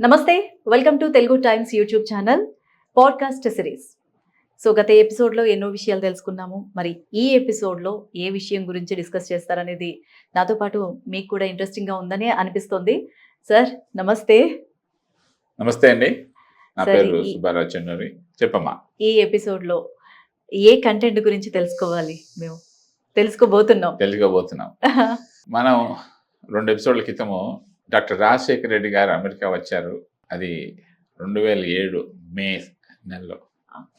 నమస్తే, welcome to Telugu times YouTube channel podcast series. So గత ఎపిసోడ్లో ఎన్నో విషయాలు తెలుసుకున్నాము. మరి ఈ ఎపిసోడ్లో ఏ విషయం గురించి డిస్కస్ చేస్తారనేది నాతో పాటు మీకు కూడా ఇంట్రెస్టింగ్గా ఉందని అనిపిస్తుంది. సార్ నమస్తే. నమస్తే అండి. నా సార్ పేరు సుబ్బారావు చెన్నూరి. చెప్పమ్మా. ఈ ఎపిసోడ్లో ఏ కంటెంట్ గురించి మేము తెలుసుకోబోతున్నాం. మనం 2 ఎపిసోడ్ల క్రితము డాక్టర్ రాజశేఖర రెడ్డి గారు అమెరికా వచ్చారు. అది 2007 మే నెలలో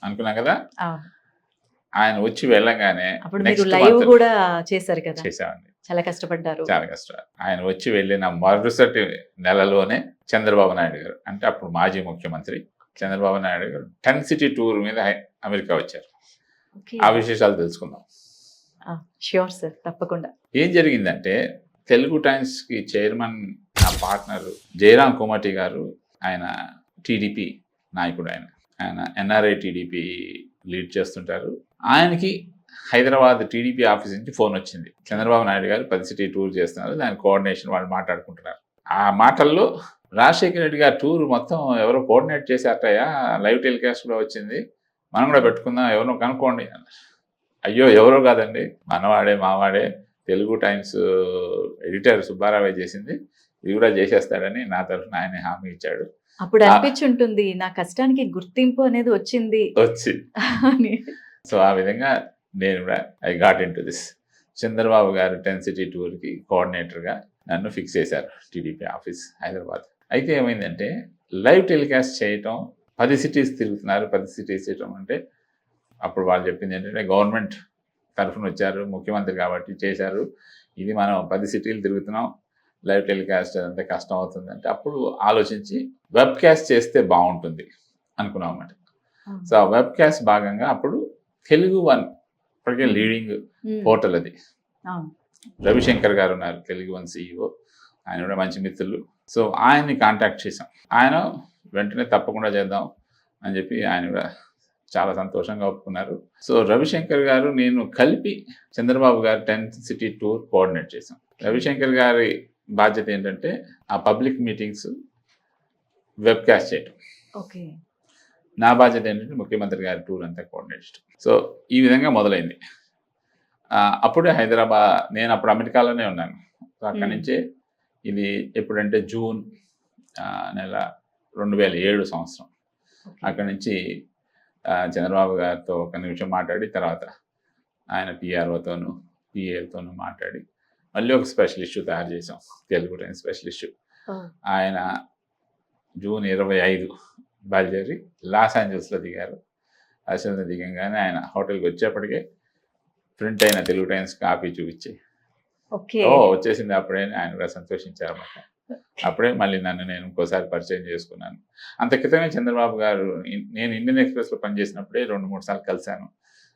అనుకున్నాం కదా. ఆయన వచ్చి వెళ్ళగానే లైవ్ కూడా చేశారు కదా. చేసామండి. చాలా కష్టపడ్డారు. చాలా కష్టం. ఆయన వచ్చి వెళ్ళిన మరుసటి నెలలోనే చంద్రబాబు నాయుడు గారు, అంటే అప్పుడు మాజీ ముఖ్యమంత్రి చంద్రబాబు నాయుడు గారు 10 సిటీ టూర్ మీద అమెరికా వచ్చారు. ఆ విశేషాలు తెలుసుకుందాం. ష్యూర్ సార్, తప్పకుండా. ఏం జరిగిందంటే, తెలుగు టైమ్స్కి చైర్మన్ నా పార్ట్నర్ జయరాం కోమటి గారు, ఆయన టీడీపీ నాయకుడు. ఆయన ఎన్ఆర్ఐ టీడీపీ లీడ్ చేస్తుంటారు. ఆయనకి హైదరాబాద్ టీడీపీ ఆఫీస్ నుంచి ఫోన్ వచ్చింది, చంద్రబాబు నాయుడు గారు 10 సిటీ టూర్ చేస్తున్నారు, దాని కోఆర్డినేషన్ వాళ్ళు మాట్లాడుకుంటున్నారు. ఆ మాటల్లో రాజశేఖర రెడ్డి గారు టూర్ మొత్తం ఎవరో కోఆర్డినేట్ చేశారటయ్యా, లైవ్ టెలికాస్ట్ కూడా వచ్చింది, మనం కూడా పెట్టుకుందాం, ఎవరో కనుక్కోండి అన్నారు. అయ్యో, ఎవరో కాదండి, మనవాడే మావాడే తెలుగు టైమ్స్ ఎడిటర్ సుబ్బారావే చేసింది, ఇది కూడా చేసేస్తాడని నా తరఫున ఆయన హామీ ఇచ్చాడు. అప్పుడు అనిపించుంటుంది, నా కష్టానికి గుర్తింపు అనేది వచ్చింది. సో ఆ విధంగా నేను కూడా I got in to this. Chandrababu గారు 10 సిటీ టూర్కి కోఆర్డినేటర్గా నన్ను ఫిక్స్ చేశారు టీడీపీ ఆఫీస్ హైదరాబాద్. అయితే ఏమైందంటే, లైవ్ టెలికాస్ట్ చేయటం, 10 సిటీస్ తిరుగుతున్నారు. 10 సిటీస్ చేయటం అంటే అప్పుడు వాళ్ళు చెప్పింది ఏంటంటే, గవర్నమెంట్ తరఫున వచ్చారు, ముఖ్యమంత్రి కాబట్టి చేశారు, ఇది మనం 10 సిటీలు తిరుగుతున్నాం, లైవ్ టెలికాస్ట్ అదంతా కష్టం అవుతుంది అంటే, అప్పుడు ఆలోచించి వెబ్ కాస్ట్ చేస్తే బాగుంటుంది అనుకున్నాం అన్నమాట. సో ఆ వెబ్ కాస్ట్ భాగంగా అప్పుడు తెలుగు వన్, ఇప్పటికే లీడింగ్ పోర్టల్ అది, రవిశంకర్ గారు ఉన్నారు, తెలుగు వన్ CEO, ఆయన కూడా మంచి మిత్రులు. సో ఆయన్ని కాంటాక్ట్ చేసాం. ఆయన వెంటనే తప్పకుండా చేద్దాం అని చెప్పి ఆయన కూడా చాలా సంతోషంగా ఒప్పుకున్నారు. సో రవిశంకర్ గారు నేను కలిపి చంద్రబాబు గారు 10 సిటీ టూర్ కోఆర్డినేట్ చేశాం. రవిశంకర్ గారి బాధ్యత ఏంటంటే, ఆ పబ్లిక్ మీటింగ్స్ వెబ్ కాస్ట్ చేయటం. నా బాధ్యత ఏంటంటే, ముఖ్యమంత్రి గారి టూర్ అంతా కోఆర్డినేట్ చేయడం. సో ఈ విధంగా మొదలైంది. అప్పుడే హైదరాబాద్, నేను అప్పుడు అమెరికాలోనే ఉన్నాను. సో అక్కడి నుంచే ఇది ఎప్పుడంటే జూన్ నెల 2007 సంవత్సరం. అక్కడి నుంచి చంద్రబాబు గారితో ఒక నిమిషం మాట్లాడి, తర్వాత ఆయన PROతోనూ PAలతోనూ మాట్లాడి మళ్ళీ ఒక స్పెషల్ ఇష్యూ తయారు చేసాం, తెలుగు టైమ్స్ స్పెషల్ ఇష్యూ. ఆయన జూన్ 25 బయలుదేరి లాస్ ఏంజల్స్లో దిగారు. లాస్ ఏంజల్స్లో దిగంగానే ఆయన హోటల్కి వచ్చేప్పటికే ప్రింట్ అయిన తెలుగు టైమ్స్ కాపీ చూపించి వచ్చేసింది అప్పుడే ఆయన కూడా సంతోషించారు అన్నమాట. అప్పుడే మళ్ళీ నేను ఇంకోసారి పరిచయం చేసుకున్నాను. అంత క్రితమే చంద్రబాబు గారు, నేను ఇండియన్ ఎక్స్ప్రెస్లో పనిచేసినప్పుడే 2-3 సార్లు కలిశాను,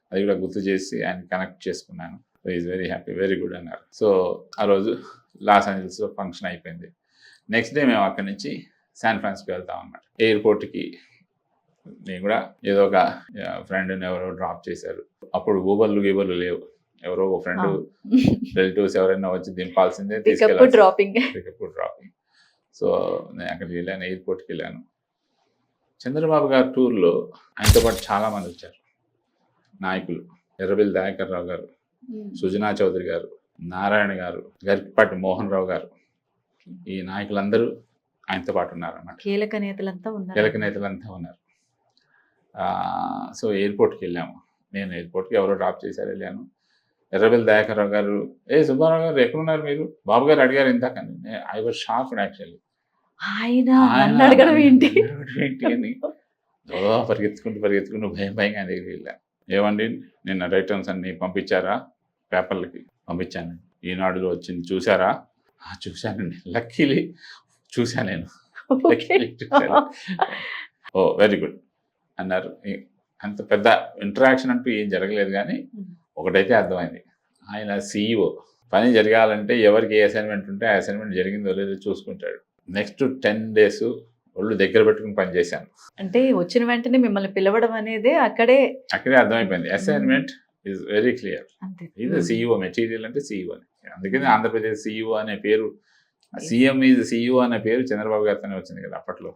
అది కూడా గుర్తు చేసి ఆయన కనెక్ట్ చేసుకున్నాను. Is very happy, very good అన్నారు. సో ఆ రోజు లాస్ ఏంజల్స్లో ఫంక్షన్ అయిపోయింది. నెక్స్ట్ డే మేము అక్కడి నుంచి శాన్ ఫ్రాన్సిస్కో వెళ్తాం అన్నమాట. ఎయిర్పోర్ట్కి నేను కూడా ఏదో ఒక ఫ్రెండ్ని ఎవరో డ్రాప్ చేశారు. అప్పుడు ఊబర్లు గీబర్లు లేవు, ఎవరో ఒక ఫ్రెండ్ రిలేటివ్స్ ఎవరైనా వచ్చి దింపాల్సిందే, తీసుకెళ్ళాలి, పికప్ డ్రాపింగ్. సో నేను అక్కడికి వెళ్ళాను, ఎయిర్పోర్ట్కి వెళ్ళాను. చంద్రబాబు గారి టూర్లో ఆయనతో పాటు చాలామంది వచ్చారు నాయకులు. ఎర్రబెల్లి దయాకర్ రావు గారు, సుజనా చౌదరి గారు, నారాయణ గారు, గరికపాటి మోహన్ రావు గారు, ఈ నాయకులందరూ ఆయనతో పాటు ఉన్నారు అన్నమాట. కీలక నేతలంతా ఉన్నారు. సో ఎయిర్పోర్ట్కి వెళ్ళాము. నేను ఎయిర్పోర్ట్కి ఎవరో డ్రాప్ చేశారు, వెళ్ళాను. ఎర్రబెల్లి దయాకర్ రావు గారు, సుబ్బారావు గారు ఎక్కడున్నారు మీరు, బాబు గారు అడిగారు ఇందాక. I was shocked actually. అని పరిగెత్తుకుంటూ భయంగా దగ్గరికి వెళ్ళాను. ఏమండి, నిన్న రిటర్న్స్ అన్ని పంపించారా, పేపర్లకి? పంపించాను. ఈనాడులో వచ్చింది చూసారా? చూశానండి, లక్కీలీ చూశాను నేను. ఓ వెరీ గుడ్ అన్నారు. అంత పెద్ద ఇంటరాక్షన్ అంటూ ఏం జరగలేదు, కానీ ఒకటైతే అర్థమైంది, ఆయన CEO, పని జరగాలంటే ఎవరికి ఏ అసైన్మెంట్ ఉంటే ఆ అసైన్మెంట్ జరిగిందో లేదో చూసుకుంటాడు. నెక్స్ట్ 10 days ఒళ్ళు దగ్గర పెట్టుకుని పనిచేశాను. అంటే వచ్చిన వెంటనే మిమ్మల్ని పిలవడం అనేది అక్కడే అర్థమైపోయింది. Assignment is very clear. ఇది CEO, మెటీరియల్ అంటే CEO అని. అందుకని ఆంధ్రప్రదేశ్ CEO అనే పేరు సీఎం ఈజ్ సిఇఓ అనే పేరు చంద్రబాబు గారితోనే వచ్చింది కదా అప్పట్లో.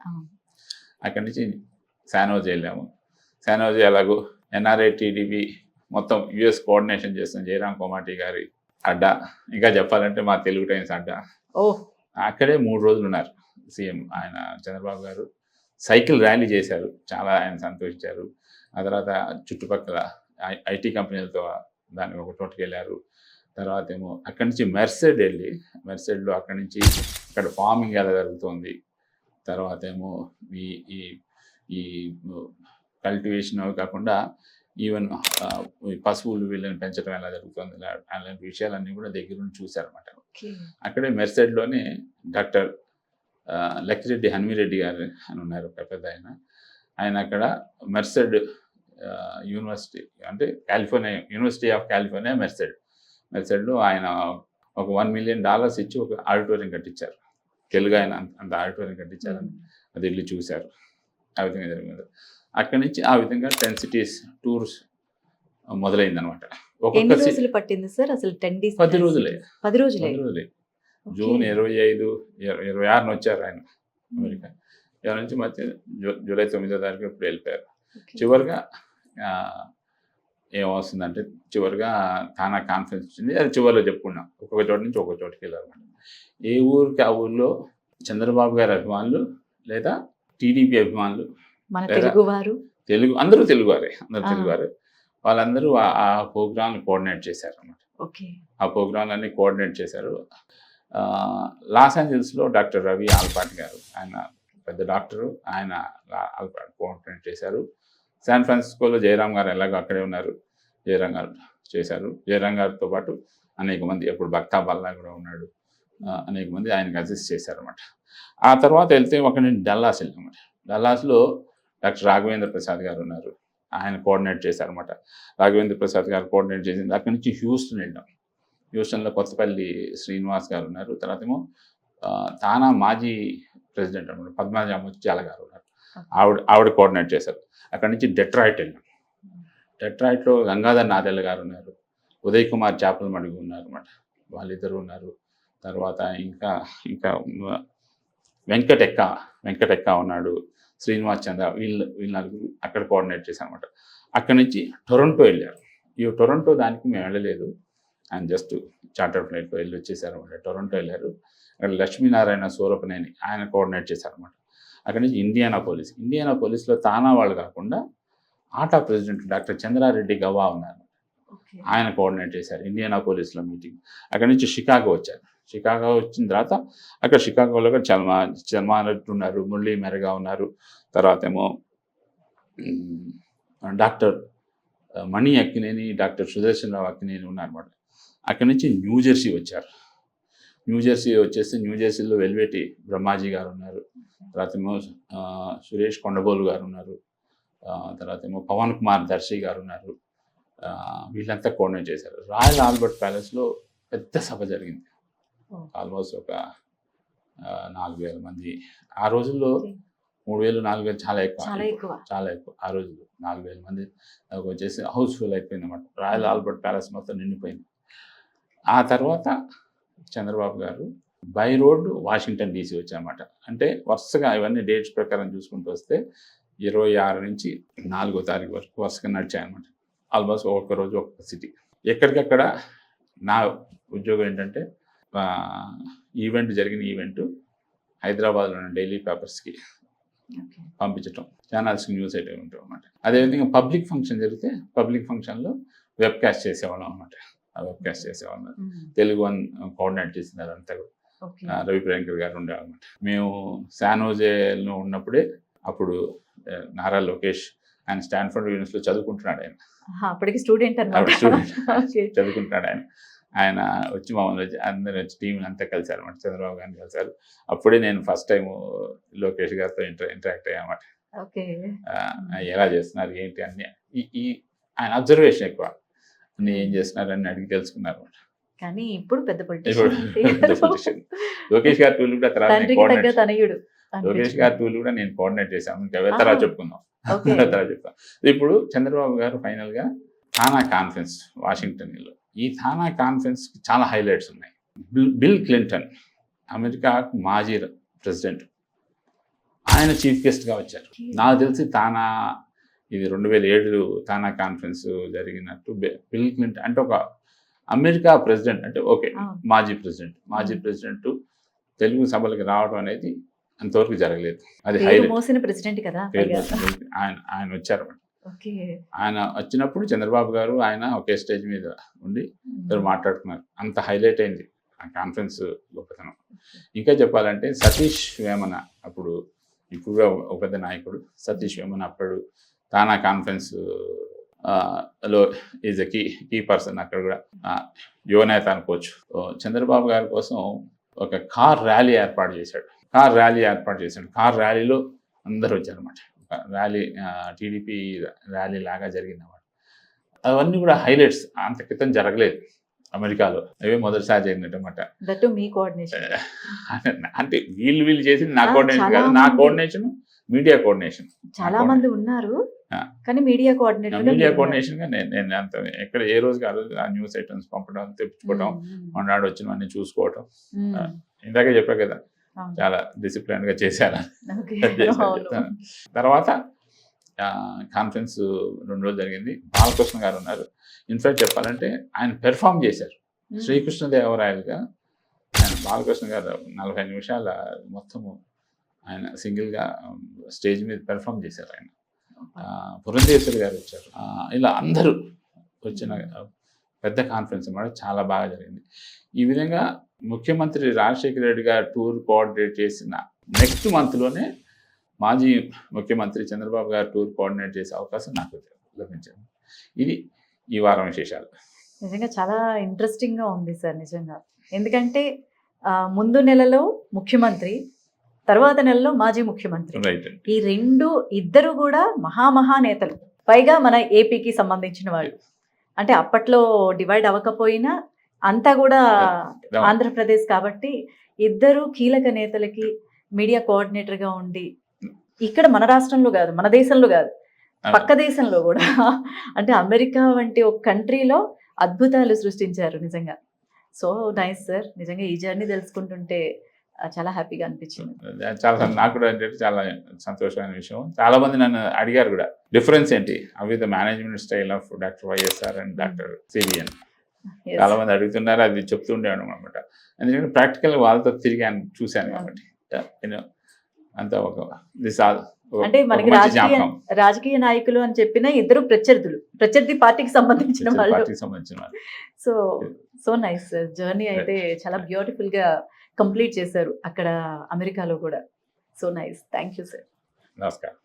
అక్కడి నుంచి శానోజే వెళ్ళాము. శానోజే ఎలాగో ఎన్ఆర్ఐ టీడీపీ మొత్తం యుఎస్ కోఆర్డినేషన్ చేస్తున్న జయరాం కోమాటి గారి అడ్డా, ఇంకా చెప్పాలంటే మా తెలుగు టైమ్స్ అడ్డా. అక్కడే 3 రోజులు ఉన్నారు సీఎం. ఆయన చంద్రబాబు గారు సైకిల్ ర్యాలీ చేశారు, చాలా ఆయన సంతోషించారు. ఆ తర్వాత చుట్టుపక్కల ఐటీ కంపెనీలతో దానికి ఒక చోటుకి వెళ్ళారు. తర్వాత ఏమో అక్కడి నుంచి మెర్సెడ్ వెళ్ళి, మెర్సెడ్లో అక్కడి నుంచి అక్కడ ఫార్మింగ్ ఎలా జరుగుతుంది, తర్వాత ఏమో ఈ ఈ ఈ కల్టివేషన్ అవి కాకుండా ఈవెన్ పశువులు వీళ్ళని పెంచడం ఎలా జరుగుతుంది, అలాంటి విషయాలన్నీ కూడా దగ్గర నుంచి చూశారన్నమాట. అక్కడే మెర్సెడ్లోనే డాక్టర్ లక్కిరెడ్డి హనుమిరెడ్డి గారు అని ఉన్నారు, ఒక పెద్ద ఆయన. ఆయన అక్కడ మెర్సెడ్ యూనివర్సిటీ, అంటే కాలిఫోర్నియా, యూనివర్సిటీ ఆఫ్ కాలిఫోర్నియా మెర్సెడ్లో ఆయన ఒక $1 million ఇచ్చి ఒక ఆడిటోరియం కట్టించారు. తెలుగు ఆయన అంత ఆడిటోరియం కట్టించారని అది వెళ్ళి చూశారు. ఆ విధంగా జరిగింది. అక్కడి నుంచి ఆ విధంగా 10 cities టూర్స్ మొదలైందనమాట. ఎన్ని రోజులు పట్టింది సార్ అసలు? 10 days? 10 రోజులే. 10 రోజులే. జూన్ 25, 26 వచ్చారు ఆయన అమెరికా. ఇక్కడ నుంచి మధ్య జూలై 9వ తారీఖు ఇప్పుడు వెళ్ళిపోయారు. చివరిగా ఏమవుతుందంటే చివరిగా తానా కాన్ఫరెన్స్ వచ్చింది, అది చివరిలో చెప్పుకున్నాం. ఒక్కొక్క చోట నుంచి ఒక్కొక్క చోటుకి వెళ్ళారన్నమాట. ఏ ఊరికి ఆ ఊర్లో చంద్రబాబు గారి అభిమానులు లేదా టీడీపీ అభిమానులు, తెలుగు అందరూ తెలుగువారే, వాళ్ళందరూ ఆ ప్రోగ్రాంలు కోఆర్డినేట్ చేశారు అన్నమాట. ఆ ప్రోగ్రాంలన్నీ కోఆర్డినేట్ చేశారు. లాస్ ఏంజల్స్లో డాక్టర్ రవి ఆల్పాటి గారు, ఆయన పెద్ద డాక్టరు, ఆయన ఆల్పాటి కోఆర్డినేట్ చేశారు. శాన్ ఫ్రాన్సిస్కోలో జయరాం గారు ఎలాగో అక్కడే ఉన్నారు, జయరాం గారు చేశారు. జయరాం గారితో పాటు అనేక మంది, ఇప్పుడు భక్తా బల్లా కూడా ఉన్నాడు, అనేక మంది ఆయనకు అసిస్ట్ చేశారన్నమాట. ఆ తర్వాత వెళ్తే ఒక నేను డల్లాస్ వెళ్ళామన్నమాట. డల్లాస్లో డాక్టర్ రాఘవేంద్ర ప్రసాద్ గారు ఉన్నారు, ఆయన కోఆర్డినేట్ చేశారన్నమాట. రాఘవేంద్ర ప్రసాద్ గారు కోఆర్డినేట్ చేసింది. అక్కడి నుంచి హ్యూస్టన్ వెళ్ళాం. హ్యూస్టన్లో కొత్తపల్లి శ్రీనివాస్ గారు ఉన్నారు. తర్వాత ఏమో తానా మాజీ ప్రెసిడెంట్ అనమాట పద్మాజ ముత్యాల గారు ఉన్నారు, ఆవిడ కోఆర్డినేట్ చేశారు. అక్కడి నుంచి డెట్రాయిట్ వెళ్ళాం. డెట్రాయిట్లో గంగాధర్ నాదెల్ల గారు ఉన్నారు, ఉదయ్ కుమార్ చాపల మడుగు ఉన్నారు అన్నమాట, వాళ్ళిద్దరు ఉన్నారు. తర్వాత ఇంకా ఇంకా వెంకటెక్క ఉన్నాడు, శ్రీనివాస్ చంద్ర, వీళ్ళు నలుగురు అక్కడ కోఆర్డినేట్ చేశారు అనమాట. అక్కడి నుంచి టొరంటో వెళ్ళారు. ఈ టొరంటో దానికి మేము వెళ్ళలేదు, ఆయన జస్ట్ చార్టర్ ఫ్లైట్లో వెళ్ళి వచ్చేసారు అనమాట. టొరంటో వెళ్ళారు. అక్కడ లక్ష్మీనారాయణ సూరపనేని ఆయన కోఆర్డినేట్ చేశారనమాట. అక్కడి నుంచి ఇండియానాపోలిస్లో తానా వాళ్ళు కాకుండా ఆటా ప్రెసిడెంట్ డాక్టర్ చంద్రారెడ్డి గవా ఉన్నారు, ఆయన కోఆర్డినేట్ చేశారు ఇండియానాపోలిస్లో మీటింగ్. అక్కడి నుంచి షికాగో వచ్చారు. షికాగో వచ్చిన తర్వాత అక్కడ షికాగోలో కూడా చల్మారెడ్డి ఉన్నారు, మురళీ మెరగా ఉన్నారు. తర్వాత ఏమో డాక్టర్ మణి అక్కినేని, డాక్టర్ సుదర్శనరావు అక్కినేని ఉన్నారన్నమాట. అక్కడి నుంచి న్యూజెర్సీ వచ్చారు. న్యూజెర్సీ వచ్చేసి న్యూజెర్సీలో వెల్వేటి బ్రహ్మాజీ గారు ఉన్నారు. తర్వాత ఏమో సురేష్ కొండబోలు గారు ఉన్నారు. తర్వాత ఏమో పవన్ కుమార్ దర్శి గారు ఉన్నారు. వీళ్ళంతా కోఆర్డినేట్ చేశారు. రాయల్ ఆల్బర్ట్ ప్యాలెస్లో పెద్ద సభ జరిగింది. ఆల్మోస్ట్ ఒక 4,000 మంది. ఆ రోజుల్లో 3,000, 4,000 చాలా ఎక్కువ. ఆ రోజుల్లో 4,000 మంది వచ్చేసి హౌస్ఫుల్ అయిపోయింది అన్నమాట. రాయల్ ఆల్బర్ట్ ప్యాలెస్ మొత్తం నిండిపోయింది. ఆ తర్వాత చంద్రబాబు గారు బై రోడ్ వాషింగ్టన్ DC వచ్చారన్నమాట. అంటే వరుసగా ఇవన్నీ డేట్స్ ప్రకారం చూసుకుంటూ వస్తే 26 నుంచి 4వ తారీఖు వరకు వరుసగా నడిచాయన్నమాట. ఆల్మోస్ట్ ఒక్కొక్క రోజు ఒక్కొక్క సిటీ. ఎక్కడికక్కడ నా ఉద్యోగం ఏంటంటే జరిగిన ఈవెంట్ హైదరాబాద్లో ఉన్న డైలీ పేపర్స్కి పంపించటం, ఛానల్స్కి న్యూస్ ఐటమ్ ఉంటాం అన్నమాట. అదేవిధంగా పబ్లిక్ ఫంక్షన్ జరిగితే పబ్లిక్ ఫంక్షన్లో వెబ్కాస్ట్ చేసేవాళ్ళం అన్నమాట. ఆ వెబ్కాస్ట్ చేసేవాళ్ళం. తెలుగు వన్ కోఆర్డినేట్ చేసినారు అంతా కూడా రవి ప్రియాంకర్ గారు ఉండేవాళ్ళమాట. మేము శానోజేలో ఉన్నప్పుడే అప్పుడు నారా లోకేష్ ఆయన స్టాన్ఫోర్డ్ యూనివర్సిటీలో చదువుకుంటున్నాడు. ఆయన అప్పటికి స్టూడెంట్ చదువుకుంటున్నాడు. ఆయన వచ్చి మమ్మల్ని అందరూ వచ్చి టీం అంతా కలిసారు అన్నమాట. చంద్రబాబు గారిని కలిసారు. అప్పుడే నేను ఫస్ట్ టైం లోకేష్ గారితో ఇంటరాక్ట్ అయ్యామాట. ఎలా చేస్తున్నారు ఏంటి అన్ని ఆయన అబ్జర్వేషన్ ఎక్కువ, అన్ని ఏం చేస్తున్నారు అని అడిగి తెలుసుకున్నారు అన్నమాట. కానీ ఇప్పుడు పెద్ద పొలిటీషియన్. లోకేష్ గారి టూల్ కూడా తర్వాత లోకేష్ గారి టూల్ కూడా నేను కోఆర్డినేట్ చేశాను. ఇంకా తర్వాత చెప్పుకుందాం. ఇప్పుడు చంద్రబాబు గారు ఫైనల్ గా థానా కాన్ఫరెన్స్ వాషింగ్టన్లో, ఈ థానా కాన్ఫరెన్స్ చాలా హైలైట్స్ ఉన్నాయి. బిల్ క్లింటన్ అమెరికా మాజీ ప్రెసిడెంట్, ఆయన చీఫ్ గెస్ట్గా వచ్చారు. నాకు తెలిసి ఇది 2007 తానా కాన్ఫరెన్స్ జరిగినట్టు బిల్ క్లింటన్ అంటే ఒక అమెరికా ప్రెసిడెంట్ అంటే ఓకే మాజీ ప్రెసిడెంట్ తెలుగు సభలకు రావడం అనేది అంతవరకు జరగలేదు. అది హైలైట్. ప్రెసిడెంట్ కదా ఆయన వచ్చారు. ఆయన వచ్చినప్పుడు చంద్రబాబు గారు ఆయన ఒకే స్టేజ్ మీద ఉండి ఇద్దరు మాట్లాడుతున్నారు. అంత హైలైట్ అయింది ఆ కాన్ఫరెన్స్ గొప్పతనం. ఇంకా చెప్పాలంటే సతీష్ వేమన అప్పుడు ఇప్పుడు ఒక పెద్ద నాయకుడు సతీష్ వేమన అప్పుడు తానా కాన్ఫరెన్స్ లో ఈజ్ అ కీ పర్సన్. అక్కడ కూడా యువనేత అనుకోవచ్చు. చంద్రబాబు గారి కోసం ఒక కార్ ర్యాలీ ఏర్పాటు చేశాడు. కార్ ర్యాలీలో అందరూ వచ్చారన్నమాట. ర్యాలీ టీడీపీ ర్యాలీ లాగా జరిగిందన్నమాట. అవన్నీ కూడా హైలైట్స్. అంత క్రితం జరగలేదు అమెరికాలో, అవే మొదటిసారి జరిగినట్టమాట. అంటే వీళ్ళు చేసింది నా కోఆర్డినేషన్ కాదు, నా కోఆర్డినేషన్ మీడియా కోఆర్డినేషన్. చాలా మంది ఉన్నారు కానీ మీడియా కోఆర్డినేషన్గా నేను అంత ఎక్కడ ఏ రోజుకి ఆ రోజు ఆ న్యూస్ ఐటమ్స్ పంపడం, తెప్పించుకోవడం, మొన్నాడు వచ్చినవన్నీ చూసుకోవటం. ఇందాకే చెప్పా కదా చాలా డిసిప్లిన్గా చేశాను. తర్వాత కాన్ఫరెన్స్ 2 రోజులు జరిగింది. బాలకృష్ణ గారు ఉన్నారు. ఇన్ఫాక్ట్ చెప్పాలంటే ఆయన పెర్ఫామ్ చేశారు శ్రీకృష్ణదేవరాయలుగా. ఆయన బాలకృష్ణ గారు 40 నిమిషాల మొత్తము ఆయన సింగిల్గా స్టేజ్ మీద పెర్ఫామ్ చేశారు. ఆయన పురంధేశ్వరి గారు వచ్చారు. ఇలా అందరూ వచ్చిన పెద్ద కాన్ఫరెన్స్ అన్నమాట. చాలా బాగా జరిగింది. ఈ విధంగా ముఖ్యమంత్రి రాజశేఖర రెడ్డి గారు టూర్ కోఆర్డినేట్ చేసిన నెక్స్ట్ మంత్లోనే మాజీ ముఖ్యమంత్రి చంద్రబాబు గారు టూర్ కోఆర్డినేట్ చేసే అవకాశం నాకు లభించింది. ఇది ఈ వారం విశేషాలు. నిజంగా చాలా ఇంట్రెస్టింగ్గా ఉంది సార్. నిజంగా ఎందుకంటే ముందు నెలలో ముఖ్యమంత్రి, తర్వాత నెలలో మాజీ ముఖ్యమంత్రి, ఈ ఇద్దరు కూడా మహానేతలు, పైగా మన ఏపీకి సంబంధించిన వాళ్ళు. అంటే అప్పట్లో డివైడ్ అవ్వకపోయినా అంతా కూడా ఆంధ్రప్రదేశ్ కాబట్టి ఇద్దరు కీలక నేతలకి మీడియా కోఆర్డినేటర్గా ఉండి ఇక్కడ మన రాష్ట్రంలో కాదు, మన దేశంలో కాదు, పక్క దేశంలో కూడా అంటే అమెరికా వంటి ఒక కంట్రీలో అద్భుతాలు సృష్టించారు. నిజంగా సో నైస్ సార్. నిజంగా ఈ జర్నీ తెలుసుకుంటుంటే చాలా హ్యాపీగా అనిపించింది. చాలా నాకు కూడా ఏంటంటే చాలా సంతోషమైన విషయం. చాలా మంది నన్ను అడిగారు కూడా డిఫరెన్స్ ఏంటి అవి the management style of doctor YSR and doctor CBN. చాలా మంది అడుగుతున్నారు, అది చెప్తుండేవాడు అనమాట. ఎందుకంటే ప్రాక్టికల్ వాళ్ళతో తిరిగాను, చూశాను కాబట్టి అంత ఒక అంటే మనకి రాజకీయ నాయకులు అని చెప్పిన ఇద్దరు ప్రత్యర్థి పార్టీకి సంబంధించిన వాళ్ళు. So nice sir. జర్నీ అయితే చాలా బ్యూటిఫుల్ గా కంప్లీట్ చేశారు అక్కడ అమెరికాలో కూడా. So nice. Thank you sir. నమస్కారం.